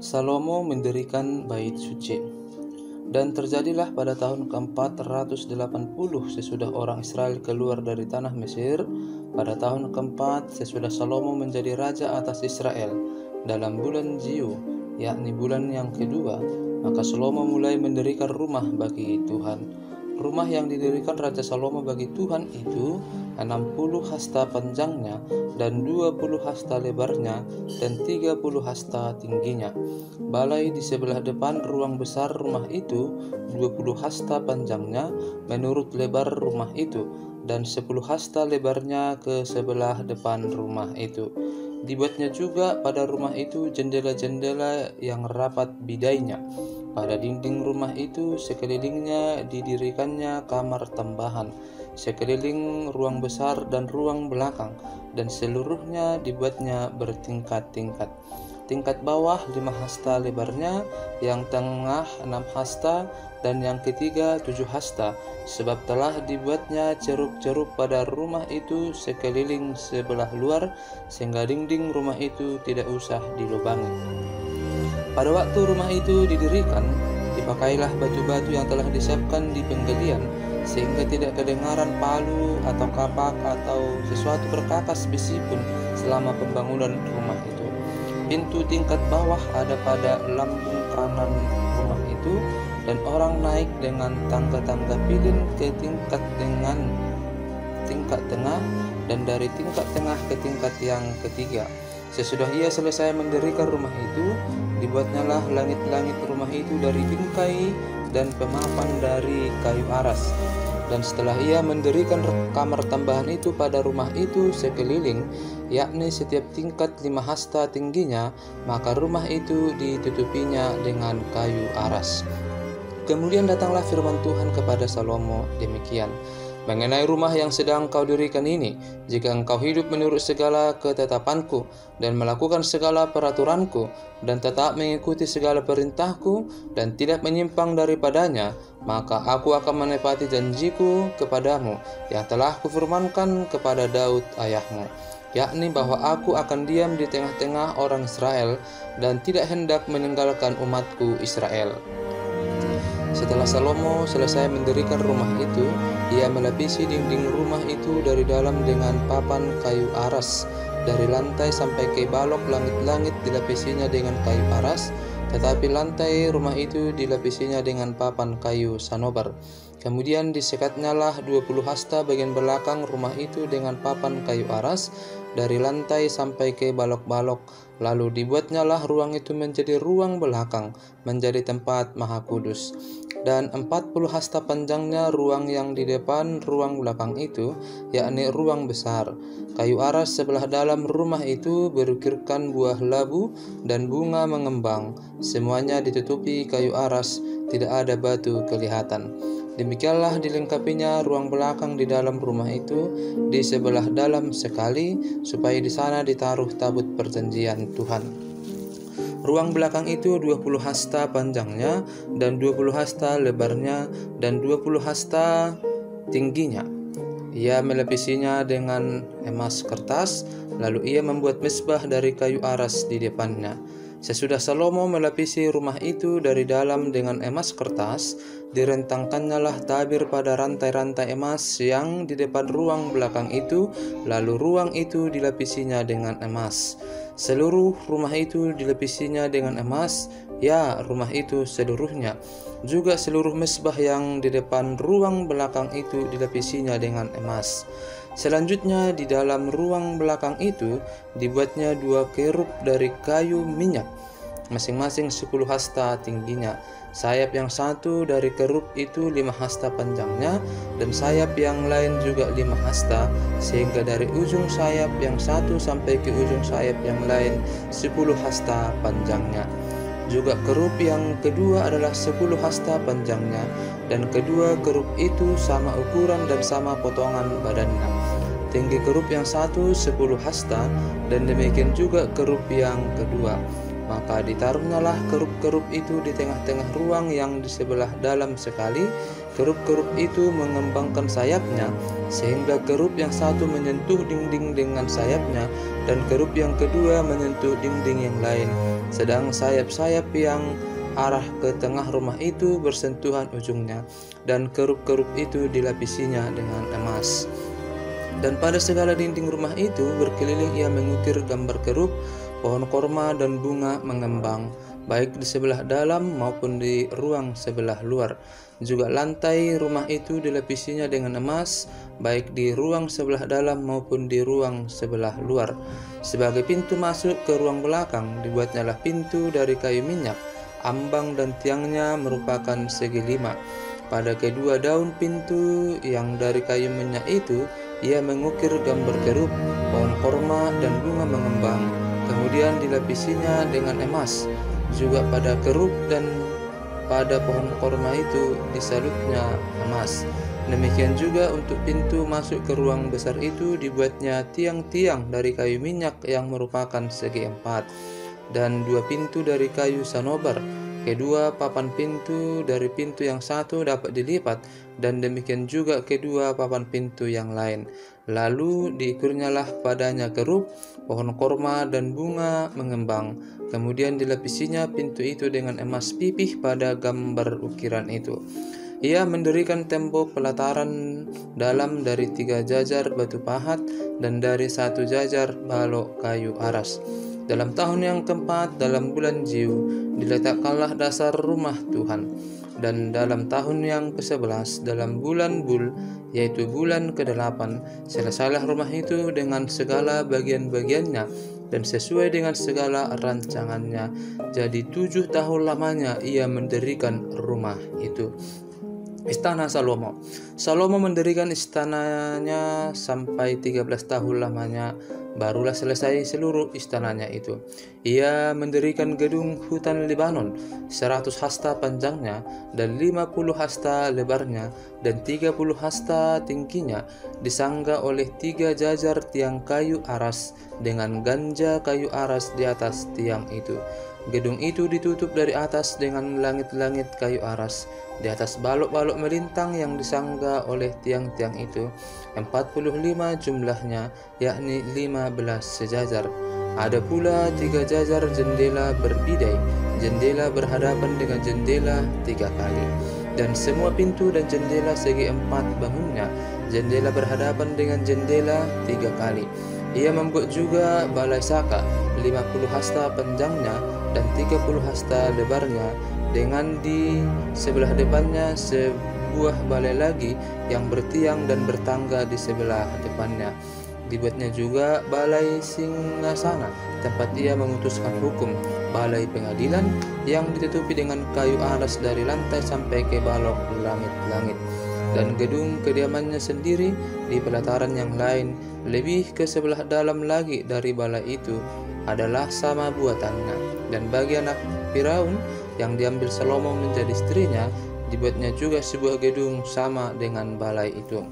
Salomo mendirikan bait suci. Dan terjadilah pada tahun ke-480 sesudah orang Israel keluar dari tanah Mesir, pada tahun keempat sesudah Salomo menjadi raja atas Israel, dalam bulan Ziu, yakni bulan yang kedua, maka Salomo mulai mendirikan rumah bagi Tuhan. Rumah yang didirikan Raja Salomo bagi Tuhan itu 60 hasta panjangnya dan 20 hasta lebarnya dan 30 hasta tingginya. Balai di sebelah depan ruang besar rumah itu 20 hasta panjangnya menurut lebar rumah itu dan 10 hasta lebarnya ke sebelah depan rumah itu. Dibuatnya juga pada rumah itu jendela-jendela yang rapat bidainya. Pada dinding rumah itu sekelilingnya didirikannya kamar tambahan, sekeliling ruang besar dan ruang belakang, dan seluruhnya dibuatnya bertingkat-tingkat. Tingkat bawah 5 hasta lebarnya, yang tengah 6 hasta, dan yang ketiga 7 hasta, sebab telah dibuatnya ceruk-ceruk pada rumah itu sekeliling sebelah luar, sehingga dinding rumah itu tidak usah dilubangi. Pada waktu rumah itu didirikan, dipakailah batu-batu yang telah disiapkan di penggalian, sehingga tidak kedengaran palu atau kapak atau sesuatu berkakas besi pun selama pembangunan rumah itu. Pintu tingkat bawah ada pada lambung kanan rumah itu, dan orang naik dengan tangga-tangga pilin ke tingkat tengah, dan dari tingkat tengah ke tingkat yang ketiga. Sesudah ia selesai mendirikan rumah itu, dibuatnyalah langit-langit rumah itu dari bingkai dan pemapan dari kayu aras. Dan setelah ia mendirikan kamar tambahan itu pada rumah itu sekeliling, yakni setiap tingkat 5 hasta tingginya, maka rumah itu ditutupinya dengan kayu aras. Kemudian datanglah firman Tuhan kepada Salomo demikian: mengenai rumah yang sedang kau dirikan ini, jika engkau hidup menurut segala ketetapanku dan melakukan segala peraturanku dan tetap mengikuti segala perintahku dan tidak menyimpang daripadanya, maka aku akan menepati janjiku kepadamu yang telah kufirmankan kepada Daud ayahmu, yakni bahwa aku akan diam di tengah-tengah orang Israel dan tidak hendak meninggalkan umatku Israel. Setelah Salomo selesai mendirikan rumah itu, ia melapisi dinding rumah itu dari dalam dengan papan kayu aras. Dari lantai sampai ke balok langit-langit dilapisinya dengan kayu aras, tetapi lantai rumah itu dilapisinya dengan papan kayu sanobar. Kemudian disekatnyalah 20 hasta bagian belakang rumah itu dengan papan kayu aras, dari lantai sampai ke balok-balok. Lalu dibuatnyalah ruang itu menjadi ruang belakang, menjadi tempat maha kudus. Dan 40 hasta panjangnya ruang yang di depan ruang belakang itu, yakni ruang besar. Kayu aras sebelah dalam rumah itu berukirkan buah labu dan bunga mengembang. Semuanya ditutupi kayu aras, tidak ada batu kelihatan. Demikianlah dilengkapinya ruang belakang di dalam rumah itu di sebelah dalam sekali, supaya di sana ditaruh tabut perjanjian Tuhan. Ruang belakang itu 20 hasta panjangnya dan 20 hasta lebarnya dan 20 hasta tingginya. Ia melapisinya dengan emas kertas, lalu ia membuat mezbah dari kayu aras di depannya. Sesudah Salomo melapisi rumah itu dari dalam dengan emas kertas, direntangkannyalah tabir pada rantai-rantai emas yang di depan ruang belakang itu, lalu ruang itu dilapisinya dengan emas. Seluruh rumah itu dilapisinya dengan emas, ya rumah itu seluruhnya. Juga seluruh mezbah yang di depan ruang belakang itu dilapisinya dengan emas. Selanjutnya di dalam ruang belakang itu dibuatnya 2 kerub dari kayu minyak, masing-masing 10 hasta tingginya. Sayap yang satu dari kerub itu 5 hasta panjangnya, dan sayap yang lain juga 5 hasta, sehingga dari ujung sayap yang satu sampai ke ujung sayap yang lain 10 hasta panjangnya. Juga kerub yang kedua adalah 10 hasta panjangnya, dan kedua kerub itu sama ukuran dan sama potongan badannya. Tinggi kerub yang satu 10 hasta, dan demikian juga kerub yang kedua. Maka ditaruhnyalah kerub-kerub itu di tengah-tengah ruang yang di sebelah dalam sekali, Kerup-kerup itu mengembangkan sayapnya, sehingga kerup yang satu menyentuh dinding dengan sayapnya, dan kerup yang kedua menyentuh dinding yang lain. Sedang sayap-sayap yang arah ke tengah rumah itu bersentuhan ujungnya, dan kerup-kerup itu dilapisinya dengan emas. Dan pada segala dinding rumah itu berkeliling ia mengukir gambar kerup, pohon korma dan bunga mengembang, baik di sebelah dalam maupun di ruang sebelah luar. Juga lantai rumah itu dilapisinya dengan emas, baik di ruang sebelah dalam maupun di ruang sebelah luar. Sebagai pintu masuk ke ruang belakang, dibuatnyalah pintu dari kayu minyak. Ambang dan tiangnya merupakan segi 5. Pada kedua daun pintu yang dari kayu minyak itu, ia mengukir gambar kerup, pohon korma dan bunga mengembang. Kemudian dilapisinya dengan emas. Juga pada kerup dan pada pohon korma itu disalutnya emas. Demikian juga untuk pintu masuk ke ruang besar itu dibuatnya tiang-tiang dari kayu minyak yang merupakan segi 4, dan 2 pintu dari kayu sanobar. Kedua papan pintu dari pintu yang satu dapat dilipat, dan demikian juga kedua papan pintu yang lain. Lalu diukirnyalah padanya kerup, pohon korma dan bunga mengembang. Kemudian dilapisinya pintu itu dengan emas pipih pada gambar ukiran itu. Ia mendirikan tembok pelataran dalam dari 3 jajar batu pahat dan dari 1 jajar balok kayu aras. Dalam tahun yang keempat, dalam bulan Ziu, diletakkanlah dasar rumah Tuhan. Dan dalam tahun yang ke-11, dalam bulan Bul, yaitu bulan ke-8, selesailah rumah itu dengan segala bagian-bagiannya dan sesuai dengan segala rancangannya. Jadi 7 tahun lamanya ia mendirikan rumah itu. Istana Salomo. Salomo mendirikan istananya sampai 13 tahun lamanya, barulah selesai seluruh istananya itu. Ia mendirikan gedung hutan Libanon, 100 hasta panjangnya dan 50 hasta lebarnya dan 30 hasta tingginya, disangga oleh 3 jajar tiang kayu aras dengan ganja kayu aras di atas tiang itu. Gedung itu ditutup dari atas dengan langit-langit kayu aras. Di atas balok-balok melintang yang disangga oleh tiang-tiang itu 45 jumlahnya, yakni 15 sejajar. Ada pula 3 jajar jendela berbidai, jendela berhadapan dengan jendela 3 kali. Dan semua pintu dan jendela segi 4 bangunnya, jendela berhadapan dengan jendela 3 kali. Ia membuat juga balai saka, 50 hasta panjangnya dan 30 hasta lebarnya, dengan di sebelah depannya sebuah balai lagi yang bertiang dan bertangga di sebelah depannya. Dibuatnya juga balai singgasana, tempat ia memutuskan hukum, balai pengadilan yang ditutupi dengan kayu aras dari lantai sampai ke balok langit-langit. Dan gedung kediamannya sendiri di pelataran yang lain, lebih ke sebelah dalam lagi dari balai itu, adalah sama buatannya. Dan bagi anak Firaun yang diambil Salomo menjadi istrinya, dibuatnya juga sebuah gedung sama dengan balai itu.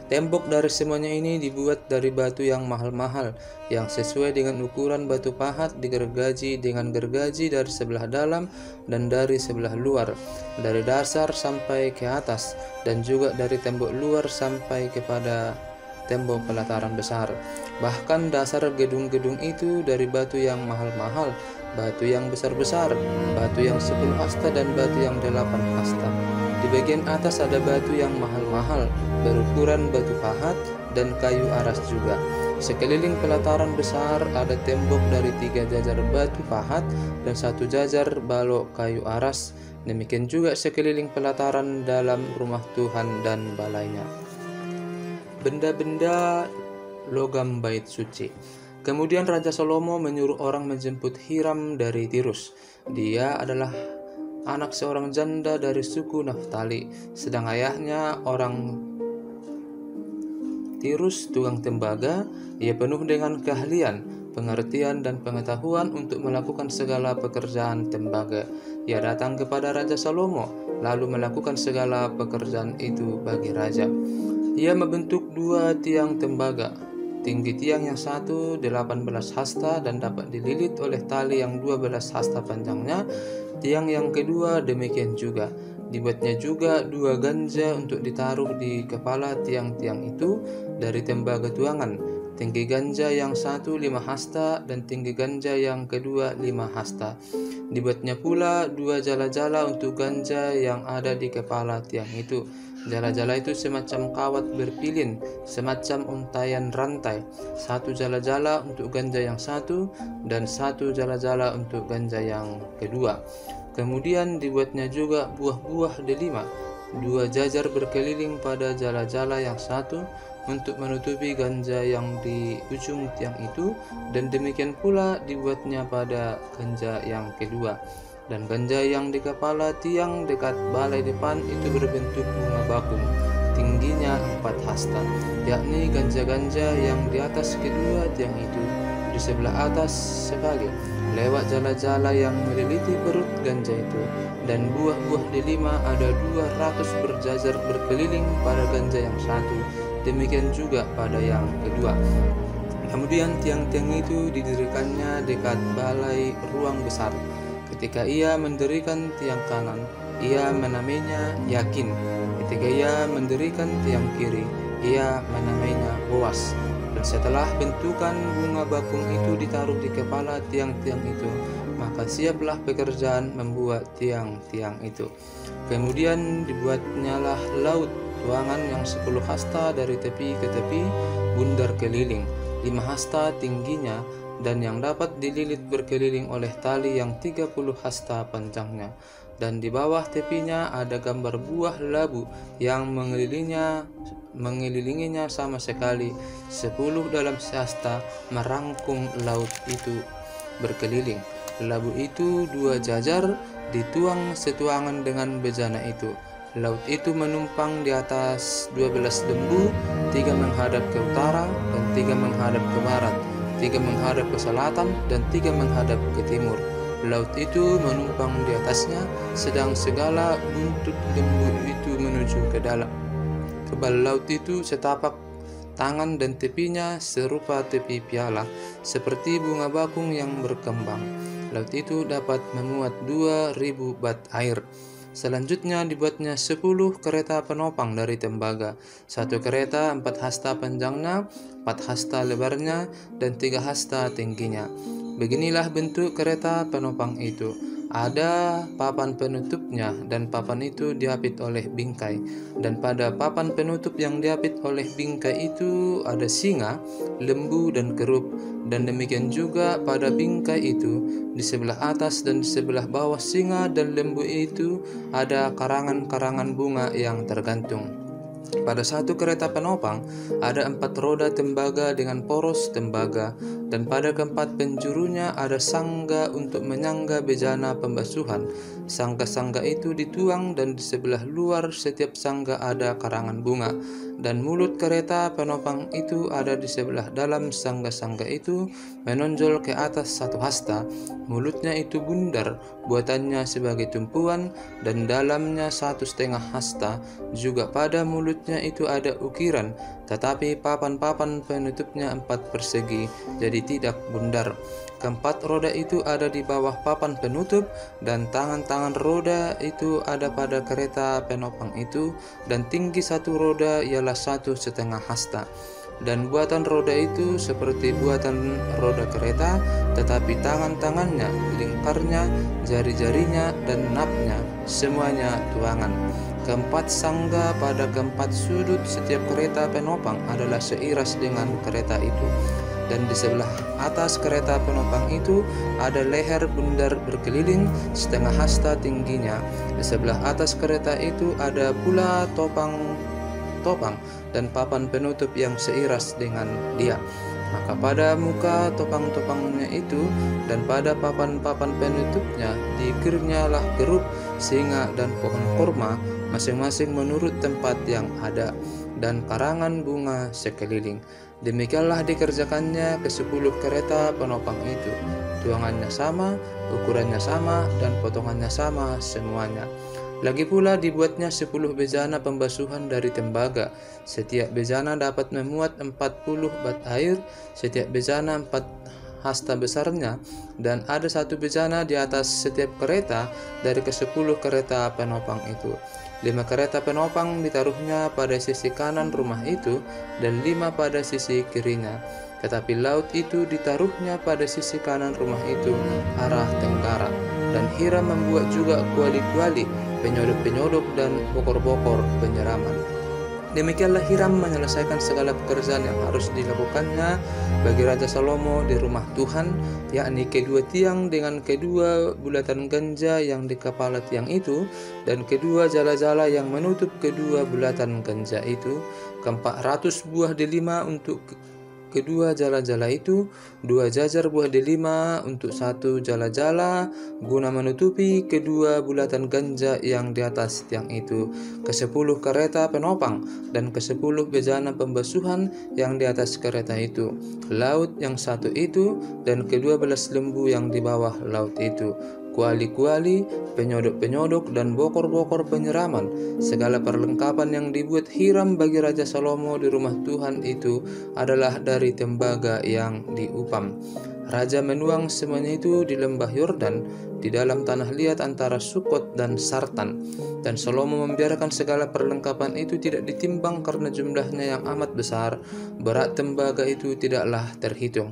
Tembok dari semuanya ini dibuat dari batu yang mahal-mahal, yang sesuai dengan ukuran batu pahat, digergaji dengan gergaji dari sebelah dalam dan dari sebelah luar, dari dasar sampai ke atas, dan juga dari tembok luar sampai kepada tembok pelataran besar. Bahkan dasar gedung-gedung itu dari batu yang mahal-mahal, batu yang besar-besar, batu yang 10 hasta dan batu yang 8 hasta. Di bagian atas ada batu yang mahal-mahal, berukuran batu pahat dan kayu aras juga. Sekeliling pelataran besar ada tembok dari 3 jajar batu pahat dan 1 jajar balok kayu aras. Demikian juga sekeliling pelataran dalam rumah Tuhan dan balainya. Benda-benda logam bait suci. Kemudian Raja Salomo menyuruh orang menjemput Hiram dari Tirus. Dia adalah anak seorang janda dari suku Naftali, sedang ayahnya orang Tirus tukang tembaga. Ia penuh dengan keahlian, pengertian dan pengetahuan untuk melakukan segala pekerjaan tembaga. Ia datang kepada Raja Salomo lalu melakukan segala pekerjaan itu bagi raja. Ia membentuk 2 tiang tembaga. Tinggi tiang yang satu 18 hasta dan dapat dililit oleh tali yang 12 hasta panjangnya. Tiang yang kedua demikian juga. Dibuatnya juga 2 ganja untuk ditaruh di kepala tiang-tiang itu dari tembaga tuangan. Tinggi ganja yang satu 5 hasta dan tinggi ganja yang kedua 5 hasta. Dibuatnya pula 2 jala-jala untuk ganja yang ada di kepala tiang itu. Jala-jala itu semacam kawat berpilin, semacam untaian rantai. 1 jala-jala untuk ganja yang satu dan 1 jala-jala untuk ganja yang kedua. Kemudian dibuatnya juga buah-buah delima, 2 jajar berkeliling pada jala-jala yang satu untuk menutupi ganja yang di ujung tiang itu, dan demikian pula dibuatnya pada ganja yang kedua. Dan ganja yang di kepala tiang dekat balai depan itu berbentuk bunga bakung, tingginya 4 hasta, yakni ganja-ganja yang di atas kedua tiang itu di sebelah atas sekali, lewat jala-jala yang meliliti perut ganja itu. Dan buah-buah delima ada 200 berjajar berkeliling pada ganja yang satu, demikian juga pada yang kedua. Kemudian tiang-tiang itu didirikannya dekat balai ruang besar. Ketika ia mendirikan tiang kanan, ia menamainya Yakin. Ketika ia mendirikan tiang kiri, ia menamainya Boas. Dan setelah bentukan bunga bakung itu ditaruh di kepala tiang-tiang itu, maka siaplah pekerjaan membuat tiang-tiang itu. Kemudian dibuatnyalah laut tuangan yang 10 hasta dari tepi ke tepi, bundar keliling, 5 hasta tingginya, dan yang dapat dililit berkeliling oleh tali yang 30 hasta panjangnya. Dan di bawah tepinya ada gambar buah labu yang mengelilinginya sama sekali, 10 dalam sehasta merangkum laut itu berkeliling. Labu itu 2 jajar, dituang setuangan dengan bejana itu. Laut itu menumpang di atas 12 lembu, 3 menghadap ke utara dan 3 menghadap ke barat, 3 menghadap ke selatan dan 3 menghadap ke timur. Laut itu menumpang di atasnya, sedang segala buntut lembu itu menuju ke dalam. Kebal laut itu setapak tangan dan tepinya serupa tepi piala, seperti bunga bakung yang berkembang. Laut itu dapat memuat 2000 bat air. Selanjutnya dibuatnya 10 kereta penopang dari tembaga. 1 kereta 4 hasta panjangnya, 4 hasta lebarnya, dan 3 hasta tingginya. Beginilah bentuk kereta penopang itu. Ada papan penutupnya, dan papan itu diapit oleh bingkai. Dan pada papan penutup yang diapit oleh bingkai itu ada singa, lembu, dan kerup. Dan demikian juga pada bingkai itu, di sebelah atas dan di sebelah bawah singa dan lembu itu ada karangan-karangan bunga yang tergantung. Pada 1 kereta penopang ada 4 roda tembaga dengan poros tembaga, dan pada keempat penjurunya ada sangga untuk menyangga bejana pembasuhan. Sangga-sangga itu dituang, dan di sebelah luar setiap sangga ada karangan bunga. Dan mulut kereta penopang itu ada di sebelah dalam sangga-sangga itu, menonjol ke atas 1 hasta. Mulutnya itu bundar, buatannya sebagai tumpuan, dan dalamnya 1,5 hasta. Juga pada mulutnya itu ada ukiran, tetapi papan-papan penutupnya 4 persegi, jadi tidak bundar. Keempat roda itu ada di bawah papan penutup, dan tangan-tangan roda itu ada pada kereta penopang itu, dan tinggi 1 roda ialah 1,5 hasta. Dan buatan roda itu seperti buatan roda kereta, tetapi tangan-tangannya, lingkarnya, jari-jarinya, dan napnya semuanya tuangan. Keempat sangga pada keempat sudut setiap kereta penopang adalah seiras dengan kereta itu. Dan di sebelah atas kereta penopang itu ada leher bundar berkeliling 1/2 hasta tingginya. Di sebelah atas kereta itu ada pula topang dan papan penutup yang seiras dengan dia. Maka pada muka topang-topangnya itu dan pada papan-papan penutupnya dikirnyalah kerup, singa, dan pohon kurma, masing-masing menurut tempat yang ada, dan karangan bunga sekeliling. Demikianlah dikerjakannya ke 10 kereta penopang itu. Tuangannya sama, ukurannya sama, dan potongannya sama semuanya. Lagi pula dibuatnya 10 bejana pembasuhan dari tembaga. Setiap bejana dapat memuat 40 bat air. Setiap bejana 4 hasta besarnya, dan ada satu bejana di atas setiap kereta dari ke-10 kereta penopang itu. 5 kereta penopang ditaruhnya pada sisi kanan rumah itu, dan 5 pada sisi kirinya. Tetapi laut itu ditaruhnya pada sisi kanan rumah itu, arah tenggara. Dan Hiram membuat juga kuali-kuali, penyodok-penyodok, dan bokor-bokor penyiraman. Demikianlah Hiram menyelesaikan segala pekerjaan yang harus dilakukannya bagi Raja Salomo di rumah Tuhan, yakni kedua tiang dengan kedua bulatan ganja yang di kepala tiang itu, dan kedua jala-jala yang menutup kedua bulatan ganja itu, 400 buah delima untuk kedua jala-jala itu, 2 jajar buah delima untuk satu jala-jala, guna menutupi kedua bulatan ganja yang di atas tiang itu, ke-10 kereta penopang, dan ke-10 bejana pembasuhan yang di atas kereta itu, laut yang satu itu, dan ke-12 lembu yang di bawah laut itu, kuali-kuali, penyodok-penyodok, dan bokor-bokor penyiraman. Segala perlengkapan yang dibuat Hiram bagi Raja Salomo di rumah Tuhan itu adalah dari tembaga yang diupam. Raja menuang semuanya itu di lembah Yordan, di dalam tanah liat antara Sukot dan Sartan. Dan Salomo membiarkan segala perlengkapan itu tidak ditimbang karena jumlahnya yang amat besar, berat tembaga itu tidaklah terhitung.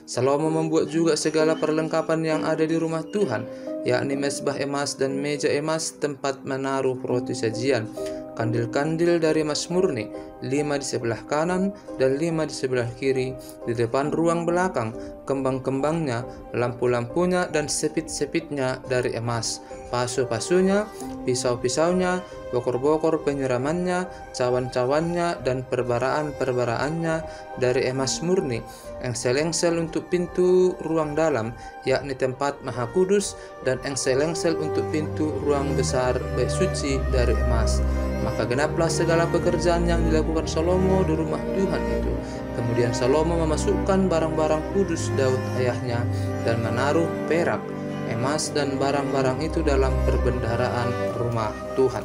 Salomo membuat juga segala perlengkapan yang ada di rumah Tuhan, yakni mezbah emas dan meja emas tempat menaruh roti sajian, kandil-kandil dari emas murni, 5 di sebelah kanan dan 5 di sebelah kiri, di depan ruang belakang, kembang-kembangnya, lampu-lampunya, dan sepit-sepitnya dari emas, pasu-pasunya, pisau-pisaunya, bokor-bokor penyiramannya, cawan-cawannya, dan perbaraan-perbaraannya dari emas murni, engsel-engsel untuk pintu ruang dalam, yakni tempat maha kudus, dan engsel-engsel untuk pintu ruang besar bait suci dari emas. Maka genaplah segala pekerjaan yang dilakukan Salomo di rumah Tuhan itu. Kemudian Salomo memasukkan barang-barang kudus Daud ayahnya, dan menaruh perak, emas, dan barang-barang itu dalam perbendaharaan rumah Tuhan.